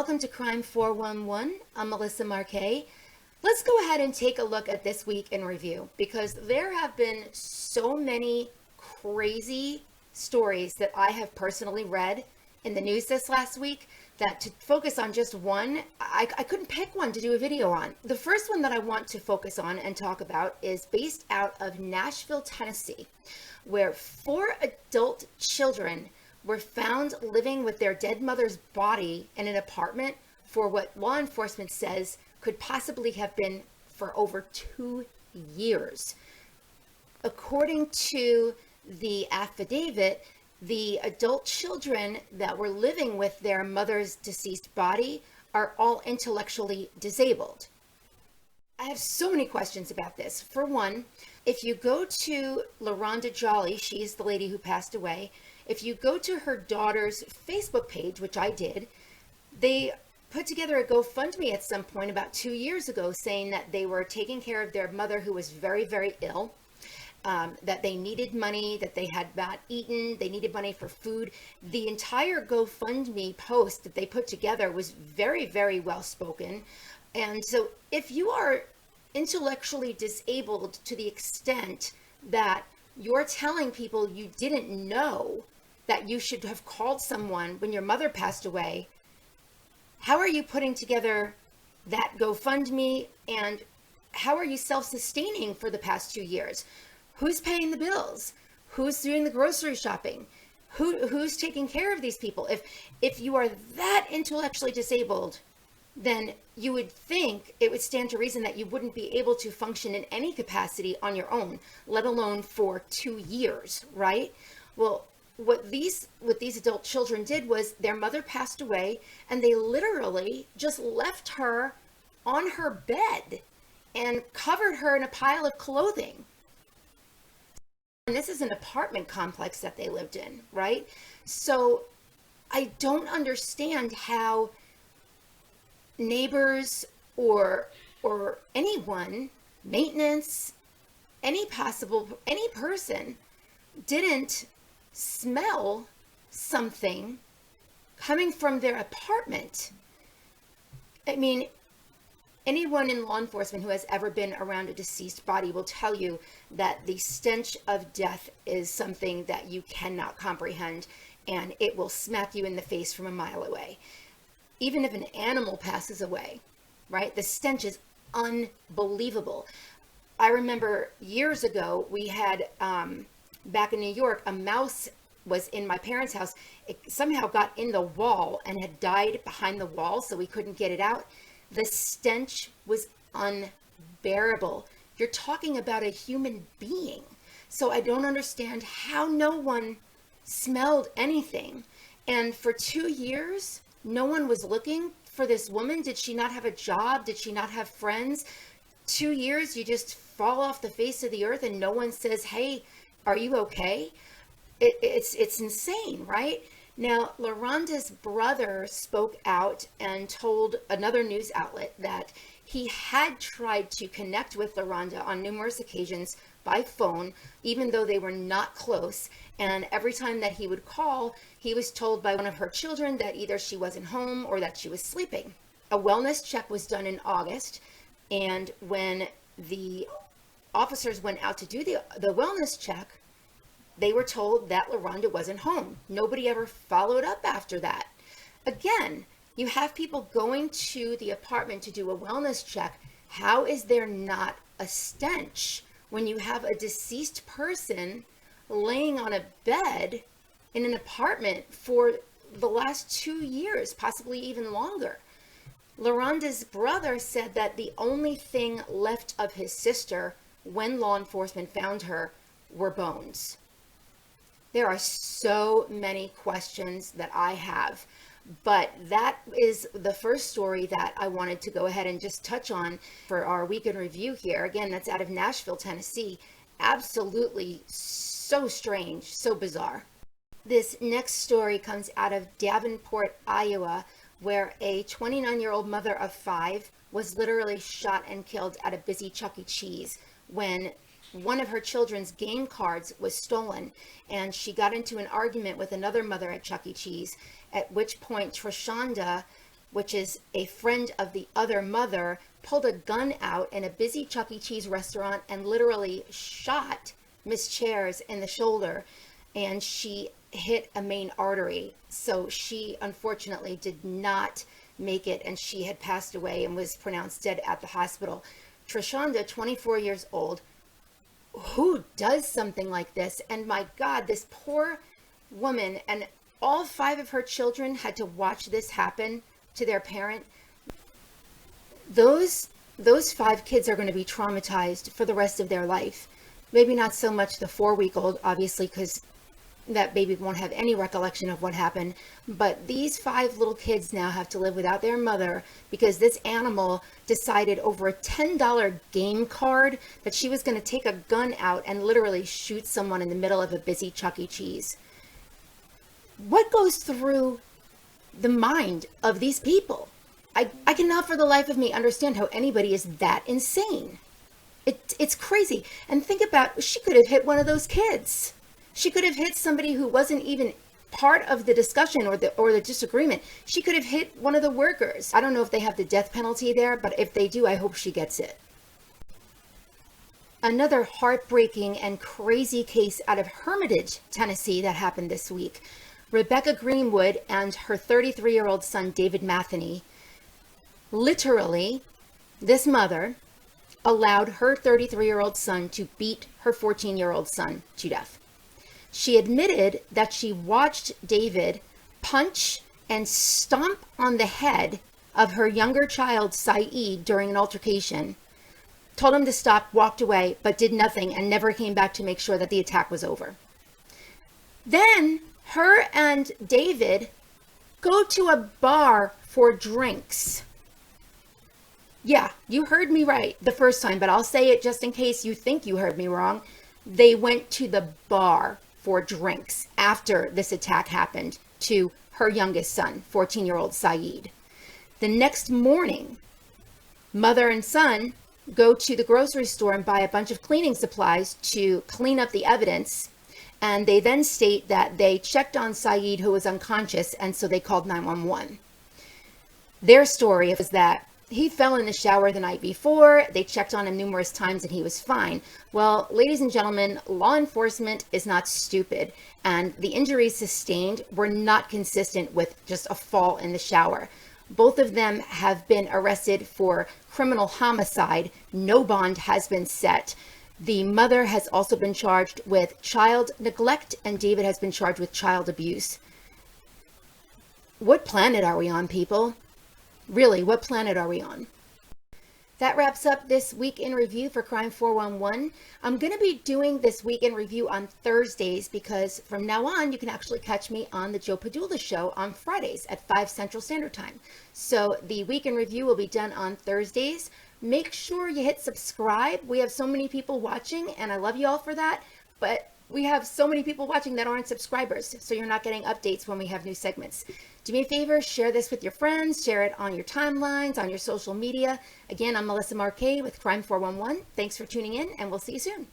welcome to Crime 411. I'm Melissa Marquet. Let's go ahead and take a look at this week in review because there have been so many crazy stories that I have personally read in the news this last week that to focus on just one, I couldn't pick one to do a video on. The first one that I want to focus on and talk about is based out of Nashville, Tennessee, where 4 adult children were found living with their dead mother's body in an apartment for what law enforcement says could possibly have been for over 2 years. According to the affidavit, the adult children that were living with their mother's deceased body are all intellectually disabled. I have so many questions about this. For one, if you go to LaRonda Jolly, she's the lady who passed away. If you go to her daughter's Facebook page, which I did, they put together a GoFundMe at some point about 2 years ago saying that they were taking care of their mother who was very, very ill, that they needed money, that they had not eaten, they needed money for food. The entire GoFundMe post that they put together was very, very well spoken. And so if you are intellectually disabled to the extent that you're telling people you didn't know that you should have called someone when your mother passed away, how are you putting together that GoFundMe, and how are you self-sustaining for the past 2 years? Who's paying the bills? Who's doing the grocery shopping? Who's taking care of these people? If you are that intellectually disabled, then you would think it would stand to reason that you wouldn't be able to function in any capacity on your own, let alone for 2 years, right? Well, what these adult children did was their mother passed away and they literally just left her on her bed and covered her in a pile of clothing. And this is an apartment complex that they lived in, right? So I don't understand how neighbors or anyone, maintenance, any person didn't smell something coming from their apartment. I mean, anyone in law enforcement who has ever been around a deceased body will tell you that the stench of death is something that you cannot comprehend, and it will smack you in the face from a mile away. Even if an animal passes away, right? The stench is unbelievable. I remember years ago, we had, back in New York, a mouse was in my parents' house. It somehow got in the wall and had died behind the wall, so we couldn't get it out. The stench was unbearable. You're talking about a human being. So I don't understand how no one smelled anything. And for 2 years, no one was looking for this woman. Did she not have a job? Did she not have friends? 2 years, you just fall off the face of the earth and no one says, hey, are you okay? It's insane, right? Now, LaRonda's brother spoke out and told another news outlet that he had tried to connect with LaRonda on numerous occasions by phone, even though they were not close. And every time that he would call, he was told by one of her children that either she wasn't home or that she was sleeping. A wellness check was done in August, and when the officers went out to do the wellness check, they were told that LaRonda wasn't home. Nobody ever followed up after that. Again, you have people going to the apartment to do a wellness check. How is there not a stench when you have a deceased person laying on a bed in an apartment for the last 2 years, possibly even longer? LaRonda's brother said that the only thing left of his sister when law enforcement found her were bones. There are so many questions that I have, but that is the first story that I wanted to go ahead and just touch on for our week in review here. Again, that's out of Nashville, Tennessee. Absolutely so strange, so bizarre. This next story comes out of Davenport, Iowa, where a 29-year-old mother of 5 was literally shot and killed at a busy Chuck E. Cheese when one of her children's game cards was stolen, and she got into an argument with another mother at Chuck E. Cheese, at which point Trishanda which is a friend of the other mother, pulled a gun out in a busy Chuck E. Cheese restaurant and literally shot Miss Chairs in the shoulder, and she hit a main artery. So she unfortunately did not make it, and she had passed away and was pronounced dead at the hospital. Trishonda, 24 years old, who does something like this? And my God, this poor woman, and all 5 of her children had to watch this happen to their parent. Those 5 kids are going to be traumatized for the rest of their life. Maybe not so much the 4-week-old, obviously, because that baby won't have any recollection of what happened. But these 5 little kids now have to live without their mother because this animal decided over a $10 game card that she was going to take a gun out and literally shoot someone in the middle of a busy Chuck E. Cheese. What goes through the mind of these people? I cannot for the life of me understand how anybody is that insane. It's crazy. And think about, she could have hit one of those kids. She could have hit somebody who wasn't even part of the discussion or the disagreement. She could have hit one of the workers. I don't know if they have the death penalty there, but if they do, I hope she gets it. Another heartbreaking and crazy case out of Hermitage, Tennessee that happened this week. Rebecca Greenwood and her 33-year-old son, David Matheny, literally, this mother allowed her 33-year-old son to beat her 14-year-old son to death. She admitted that she watched David punch and stomp on the head of her younger child, Saeed, during an altercation, told him to stop, walked away, but did nothing and never came back to make sure that the attack was over. Then her and David go to a bar for drinks. Yeah, you heard me right the first time, but I'll say it just in case you think you heard me wrong. They went to the bar for drinks after this attack happened to her youngest son, 14-year-old Saeed. The next morning, mother and son go to the grocery store and buy a bunch of cleaning supplies to clean up the evidence. And they then state that they checked on Saeed, who was unconscious, and so they called 911. Their story is that he fell in the shower the night before. They checked on him numerous times and he was fine. Well, ladies and gentlemen, law enforcement is not stupid, and the injuries sustained were not consistent with just a fall in the shower. Both of them have been arrested for criminal homicide. No bond has been set. The mother has also been charged with child neglect, and David has been charged with child abuse. What planet are we on, people? Really, what planet are we on? That wraps up this week in review for Crime 411. I'm going to be doing this week in review on Thursdays because from now on, you can actually catch me on the Joe Padula Show on Fridays at 5 Central Standard Time. So the week in review will be done on Thursdays. Make sure you hit subscribe. We have so many people watching, and I love you all for that. But we have so many people watching that aren't subscribers, so you're not getting updates when we have new segments. Do me a favor, share this with your friends, share it on your timelines, on your social media. Again, I'm Melissa Marquet with Crime 411. Thanks for tuning in, and we'll see you soon.